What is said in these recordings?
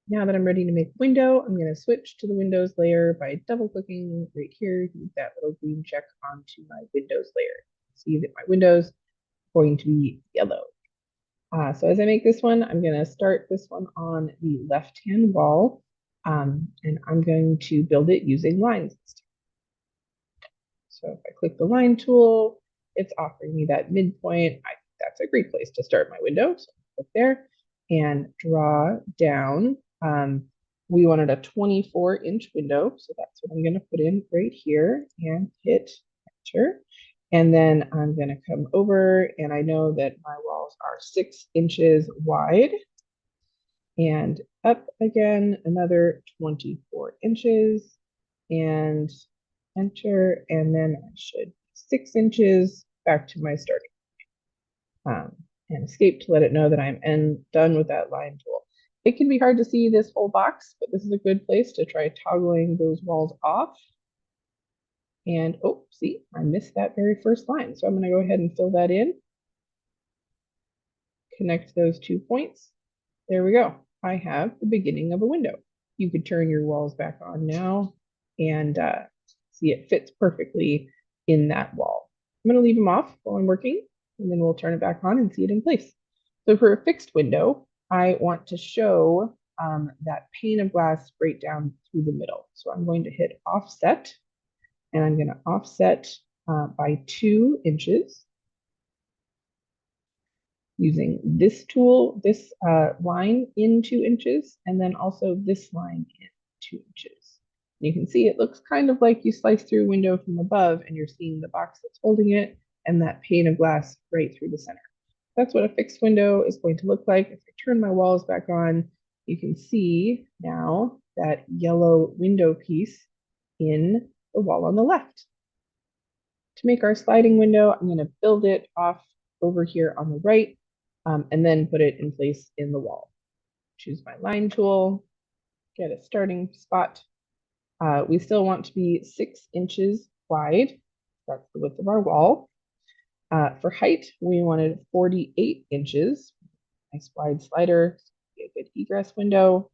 Now that I'm ready to make a window, I'm going to switch to the Windows layer by double clicking right here. Use that little green check onto my Windows layer. See that my window's going to be yellow. So as I make this one, I'm going to start this one on the left-hand wall, and I'm going to build it using lines. So if I click the line tool, it's offering me that midpoint. That's a great place to start my window. So click there and draw down. We wanted a 24-inch window, so that's what I'm going to put in right here and hit enter. And then I'm going to come over, and I know that my walls are 6 inches wide, and up again another 24 inches, and enter, and then I should 6 inches back to my starting and escape to let it know that I'm done with that line tool. It can be hard to see this whole box, but this is a good place to try toggling those walls off. And oh, see, I missed that very first line. So I'm going to go ahead and fill that in. Connect those 2 points. There we go. I have the beginning of a window. You could turn your walls back on now and see it fits perfectly in that wall. I'm going to leave them off while I'm working, and then we'll turn it back on and see it in place. So for a fixed window, I want to show that pane of glass right down through the middle. So I'm going to hit offset, and I'm going to offset by 2 inches using this tool, this line in 2 inches, and then also this line in 2 inches. And you can see it looks kind of like you slice through a window from above and you're seeing the box that's holding it and that pane of glass right through the center. That's what a fixed window is going to look like. If I turn my walls back on, you can see now that yellow window piece in the wall on the left. To make our sliding window, I'm going to build it off over here on the right, and then put it in place in the wall. Choose my line tool, get a starting spot. We still want to be 6 inches wide. That's the width of our wall. For height, we wanted 48 inches. Nice wide slider, a good egress window.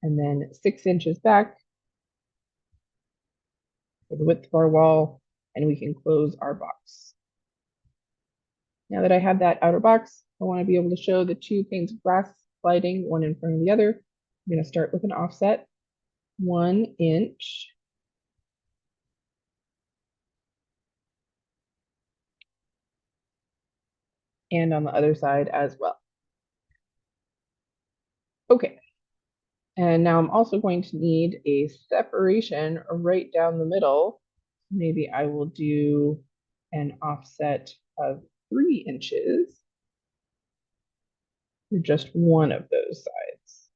And then 6 inches back for the width of our wall, and we can close our box. Now that I have that outer box, I want to be able to show the 2 panes of glass sliding one in front of the other. I'm going to start with an offset, 1 inch. And on the other side as well. Okay. And now I'm also going to need a separation right down the middle. Maybe I will do an offset of 3 inches for just one of those sides.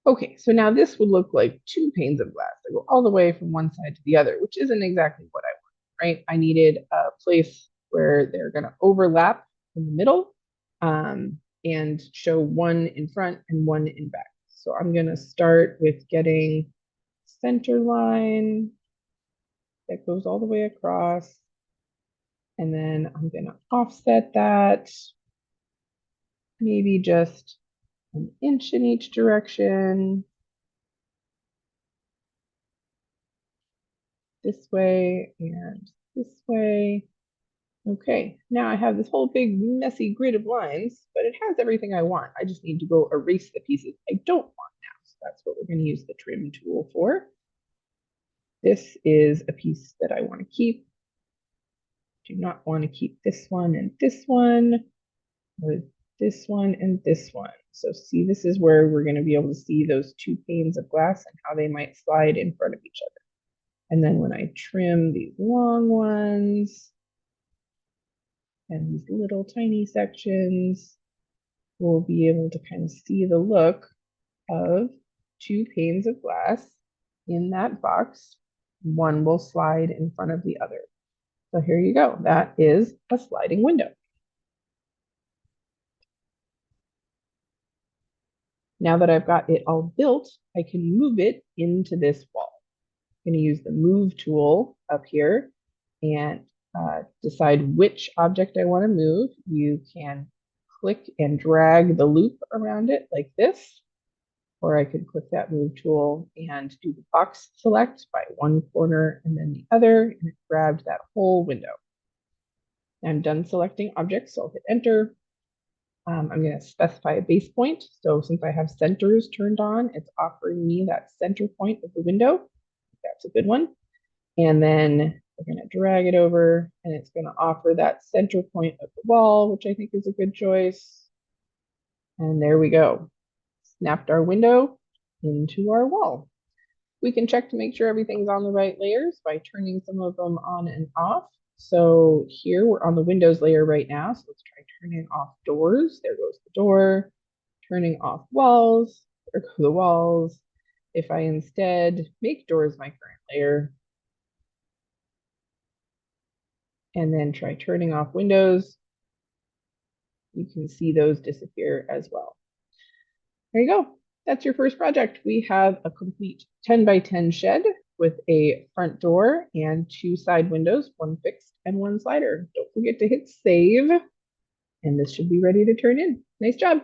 Okay, so now this would look like 2 panes of glass that go all the way from one side to the other, which isn't exactly what I want, right? I needed a place where they're going to overlap in the middle and show one in front and one in back. So I'm going to start with getting center line that goes all the way across. And then I'm going to offset that maybe just 1 inch in each direction. This way and this way. Okay, now I have this whole big messy grid of lines, but it has everything I want. I just need to go erase the pieces I don't want now. So that's what we're going to use the trim tool for. This is a piece that I want to keep. Do not want to keep this one and this one, or this one and this one. So see, this is where we're going to be able to see those 2 panes of glass and how they might slide in front of each other. And then when I trim these long ones and these little tiny sections, we'll be able to kind of see the look of 2 panes of glass in that box. One will slide in front of the other. So here you go. That is a sliding window. Now that I've got it all built, I can move it into this wall. I'm going to use the move tool up here and decide which object I want to move. You can click and drag the loop around it like this, or I could click that move tool and do the box select by one corner and then the other, and it grabbed that whole window. I'm done selecting objects, so I'll hit enter. I'm going to specify a base point. So since I have centers turned on, it's offering me that center point of the window. That's a good one. And then we're going to drag it over, and it's going to offer that center point of the wall, which I think is a good choice. And there we go. Snapped our window into our wall. We can check to make sure everything's on the right layers by turning some of them on and off. So here we're on the Windows layer right now. So let's try turning off doors. There goes the door. Turning off walls. There go the walls. If I instead make doors my current layer, and then try turning off windows, you can see those disappear as well. There you go. That's your first project. We have a complete 10 by 10 shed with a front door and 2 side windows, 1 fixed and 1 slider. Don't forget to hit save, and this should be ready to turn in. Nice job.